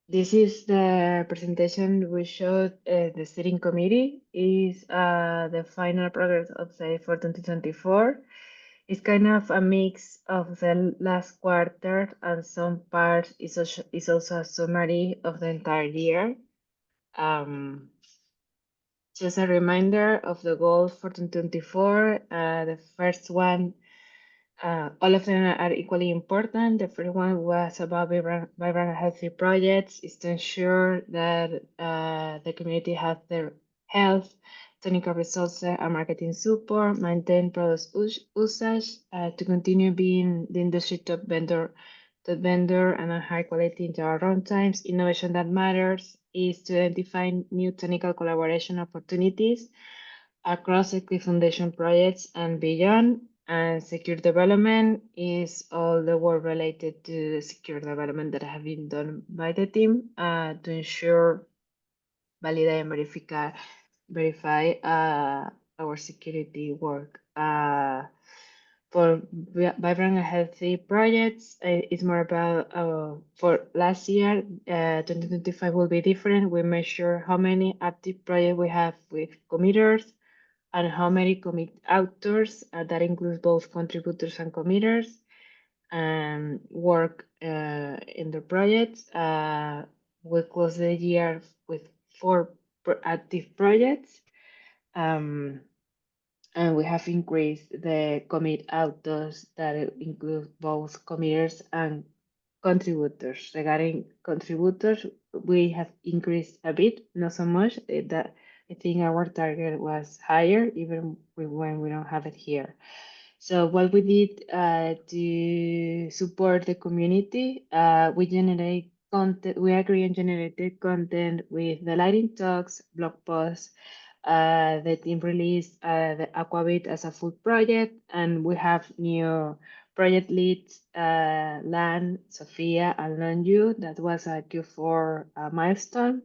This is the presentation we showed the steering committee is the final progress update for 2024. It's kind of a mix of the last quarter and some parts is also a summary of the entire year. Just a reminder of the goals for 2024. The first one, all of them are equally important. The first one was about vibrant and healthy projects, is to ensure that the community has their health, technical resources, and marketing support, maintain product usage, to continue being the industry top vendor and a high quality into our runtimes. Innovation that matters is to identify new technical collaboration opportunities across Equity Foundation projects and beyond. And secure development is all the work related to the secure development that have been done by the team to ensure, validate, and verify our security work. For vibrant and healthy projects, it's more about for last year, 2025 will be different. We measure how many active projects we have with committers and how many commit authors, that includes both contributors and committers, work in the projects. We close the year with 4 active projects. And we have increased the commit authors that include both committers and contributors. Regarding contributors, we have increased a bit, not so much. That I think our target was higher, even when we don't have it here. So what we did to support the community, we generate content. We agree on generated content with the lighting talks, blog posts. The team released the Aquavit as a full project, and we have new project leads, Lan, Sophia, and Lanju. That was a Q4 milestone.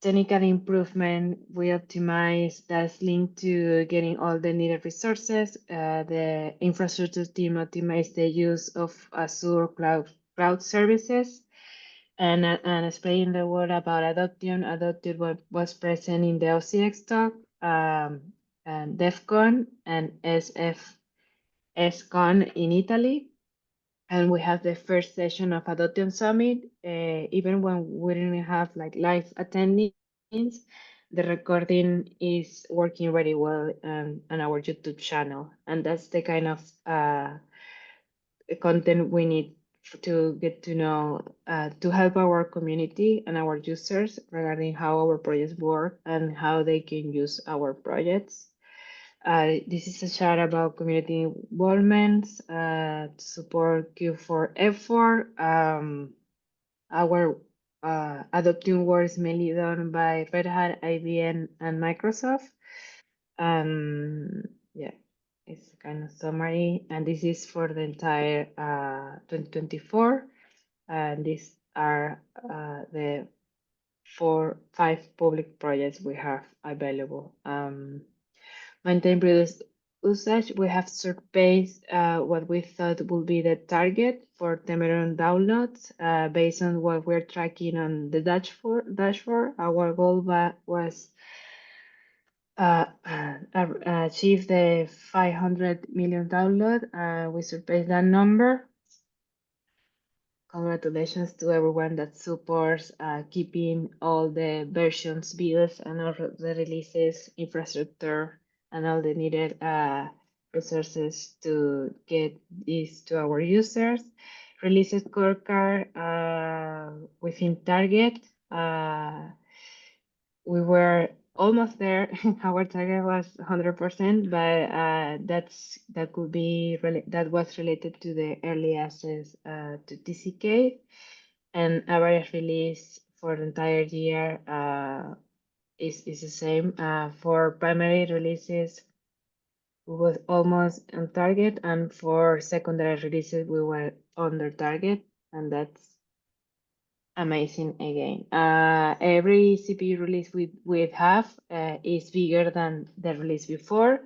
Technical improvement, we optimize that's linked to getting all the needed resources. The infrastructure team optimized the use of Azure cloud services. And spreading the word about Adoptium. Adoptium was present in the OCX talk, and DEFCON and SFSCon in Italy. And we have the first session of Adoptium Summit. Even when we didn't have like live attendings, the recording is working very well on our YouTube channel. And that's the kind of content we need to get to know, to help our community and our users regarding how our projects work and how they can use our projects. This is a chart about community involvement to support Q4 effort. Our Adoptium work is mainly done by Red Hat, IBM, and Microsoft. Yeah, it's kind of summary, and this is for the entire 2024. And these are the 5 public projects we have available. Maintain product usage, we have surpassed what we thought would be the target for Temeron downloads based on what we're tracking on the dashboard. Our goal was achieve the 500 million download. We surpassed that number. Congratulations to everyone that supports keeping all the versions built and all the releases, infrastructure, and all the needed resources to get this to our users. Release scorecard within target. We were almost there. Our target was 100%, but that was related to the early access to TCK, and average release for the entire year is the same. For primary releases, we was almost on target, and for secondary releases, we were under target, and that's amazing again. Every CPU release we have is bigger than the release before.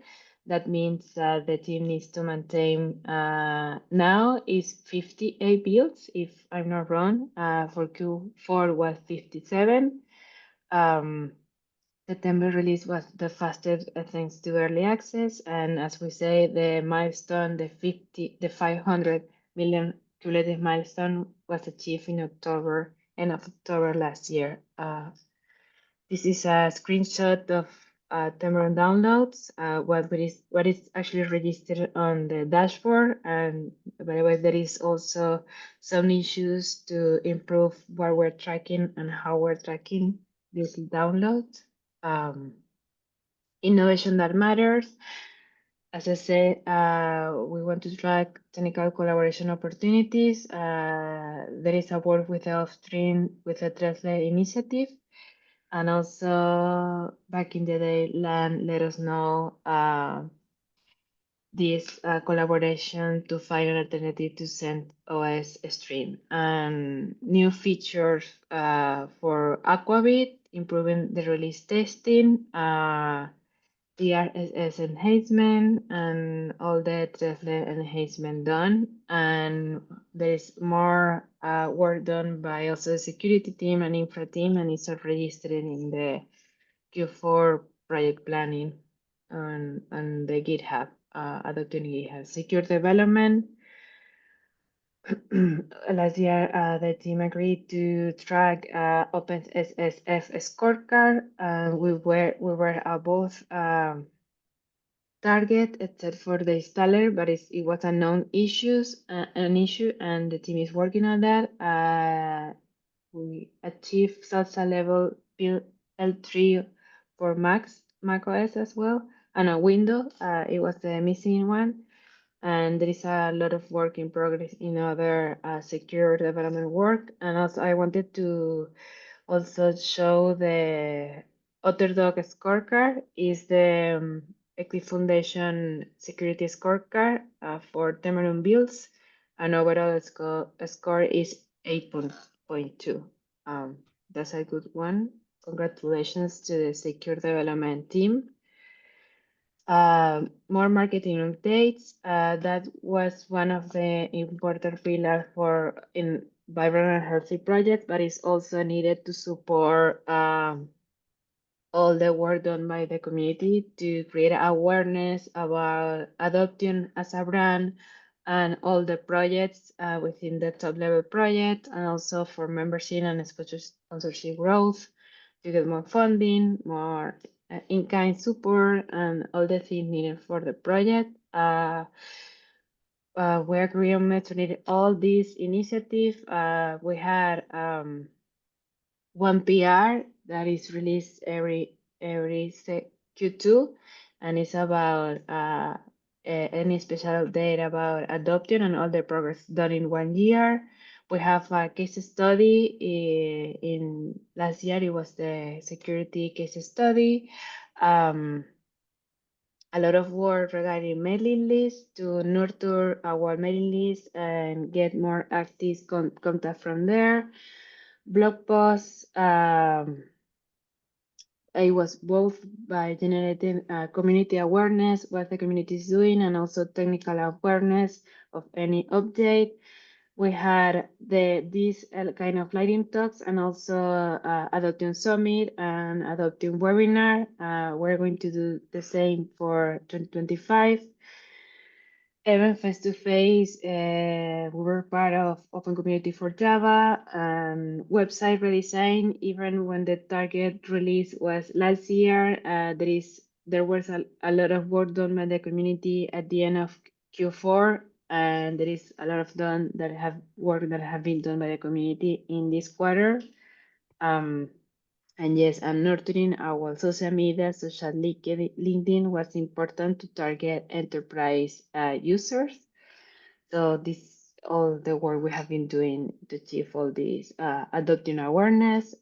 That means the team needs to maintain now is 58 builds, if I'm not wrong. For Q4 was 57. September release was the fastest thanks to early access, and as we say, the milestone, the 500 million cumulative milestone was achieved in October, end of October last year. This is a screenshot of Tamron downloads, what is actually registered on the dashboard. And by the way, there is also some issues to improve what we're tracking and how we're tracking these downloads. Innovation that matters. As I said, we want to track technical collaboration opportunities. There is a work with the Upstream with the Translate initiative. And also back in the day, LAN let us know this collaboration to find an alternative to CentOS stream and new features for Aquabit, improving the release testing, the RSS enhancement, and all the Tesla enhancement done. And there's more work done by also the security team and infra team, and it's all registered in the Q4 project planning on the GitHub, Adoptium GitHub. Secure development. Last year, the team agreed to track OpenSSF scorecard. We were above target, except for the installer, but it was a known an issue, and the team is working on that. We achieved salsa level L3 for Mac OS as well, and a window. It was the missing one, and there is a lot of work in progress in other secure development work. And also, I wanted to also show the Otterdog scorecard is the Eclipse Foundation security scorecard for Temeron builds, and overall score is 8.2. That's a good one. Congratulations to the secure development team. More marketing updates. That was one of the important pillars for in vibrant and healthy project, but it's also needed to support all the work done by the community to create awareness about Adoptium as a brand and all the projects within the top level project, and also for membership and sponsorship growth to get more funding, more in-kind support, and all the things needed for the project. We agree on measuring all these initiatives. We had one PR that is released every Q2, and it's about any special update about Adoption and all the progress done in 1 year. We have a case study in last year. It was the security case study. A lot of work regarding mailing lists to nurture our mailing list and get more active contact from there. Blog posts. It was both by generating community awareness, what the community is doing, and also technical awareness of any update. We had these kind of lighting talks, and also Adoptium Summit and Adoptium webinar. We're going to do the same for 2025. Even face-to-face, we were part of Open Community for Java and website redesign. Even when the target release was last year, there was a lot of work done by the community at the end of Q4, and there is a lot of work that have been done by the community in this quarter. And yes, and nurturing our social media, social LinkedIn was important to target enterprise users. So this all the work we have been doing to achieve all these adopting awareness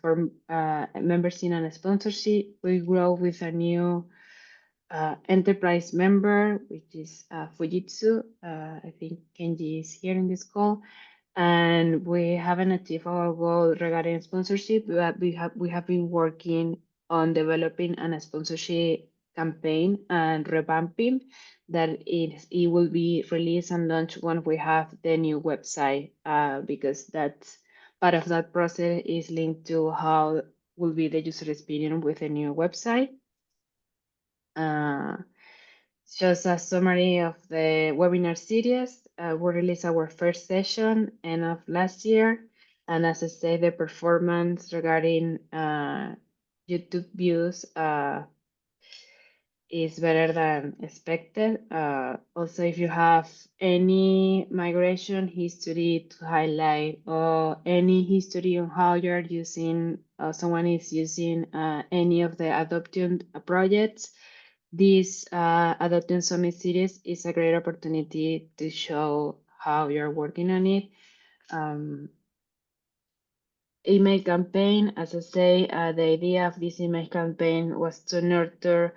for membership and sponsorship. We grow with a new enterprise member, which is Fujitsu. I think Kenji is here in this call. And we haven't achieved our goal regarding sponsorship, but we have been working on developing a sponsorship campaign and revamping that it will be released and launched when we have the new website, because that's part of that process is linked to how will be the user experience with the new website. Just a summary of the webinar series, we released our first session end of last year, and as I say, the performance regarding YouTube views is better than expected. Also, if you have any migration history to highlight or any history on how you're using, someone is using any of the Adoptium projects, this Adoptium Summit series is a great opportunity to show how you're working on it. Email campaign, as I say, the idea of this email campaign was to nurture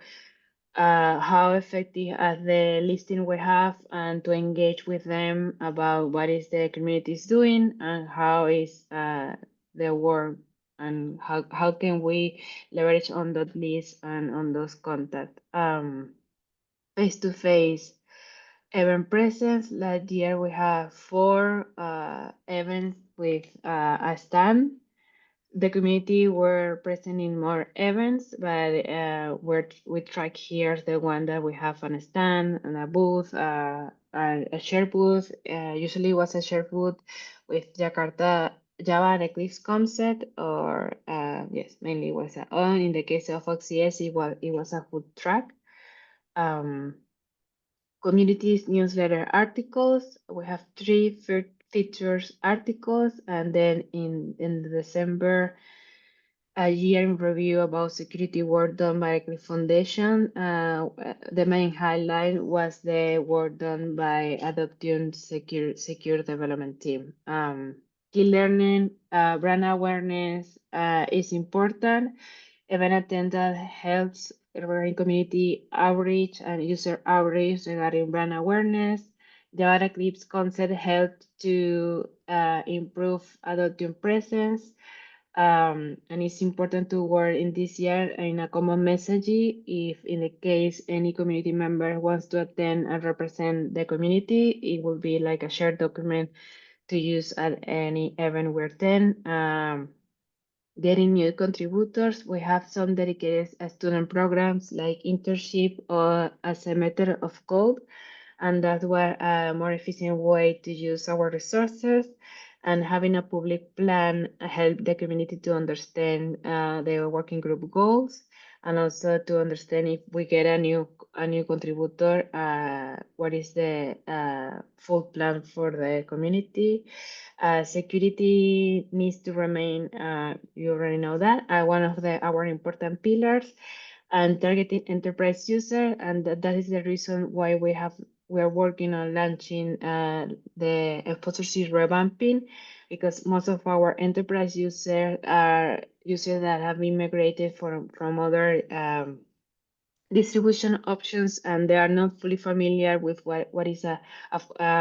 how effective are the listing we have and to engage with them about what is the community is doing and how is their work and how can we leverage on that list and on those contacts. Face-to-face event presence. Last year we have 4 events with a stand. The community were present in more events, but we track here the one that we have on a stand and a booth, a share booth. Usually was a share booth with Jakarta Java and Eclipse concept, or yes, mainly was a on. In the case of OCS, it was a food truck. Communities newsletter articles. We have 3 features articles, and then in December, a year in review about security work done by Eclipse Foundation. The main highlight was the work done by Adoptium Secure Development Team. Key learning, brand awareness is important. Event attendance helps regarding community outreach and user outreach regarding brand awareness. Java Eclipse concept helped to improve Adoptium presence. And it's important to work in this year in a common message. If in the case any community member wants to attend and represent the community, it will be like a shared document to use at any event we attend. Getting new contributors, we have some dedicated student programs like internship or as a method of code, and that were a more efficient way to use our resources. And having a public plan help the community to understand their working group goals, and also to understand if we get a new contributor, what is the full plan for the community. Security needs to remain, you already know that, one of our important pillars, and targeting enterprise user, and that is the reason why we are working on launching the sponsorship revamping, because most of our enterprise users are users that have been migrated from other distribution options, and they are not fully familiar with what is a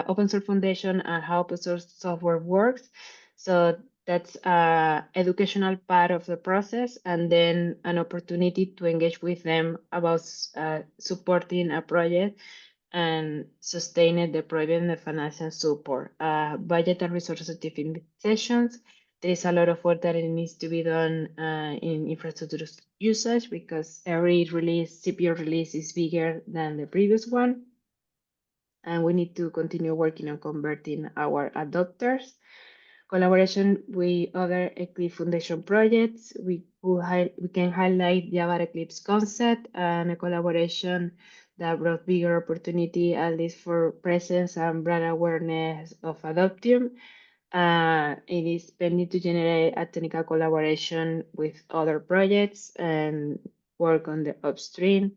open source foundation and how open source software works. So that's educational part of the process, and then an opportunity to engage with them about supporting a project and sustaining the project and the financial support. Budget and resource sessions. There is a lot of work that it needs to be done in infrastructure usage, because every release, CPU release, is bigger than the previous one. And we need to continue working on converting our adopters. Collaboration with other Eclipse Foundation projects. We can highlight Java Eclipse concept and a collaboration that brought bigger opportunity, at least for presence and brand awareness of Adoptium. It is pending to generate a technical collaboration with other projects and work on the upstream.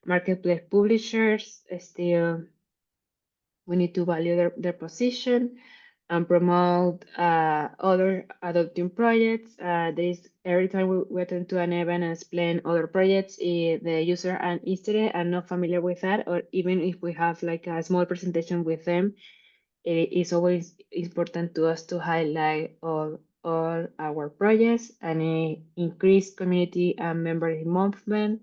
Marketplace publishers, still we need to value their position and promote other adopting projects. Every time we attend to an event and explain other projects, the user are interested and not familiar with that, or even if we have like a small presentation with them, it is always important to us to highlight all our projects and increase community and member involvement.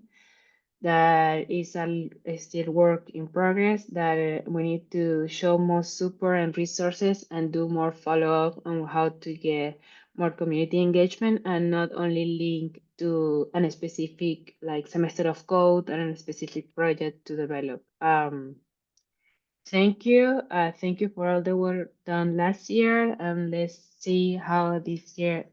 that is still work in progress, that we need to show more support and resources and do more follow-up on how to get more community engagement and not only link to a specific like semester of code and a specific project to develop. Thank you. Thank you for all the work done last year, and let's see how this year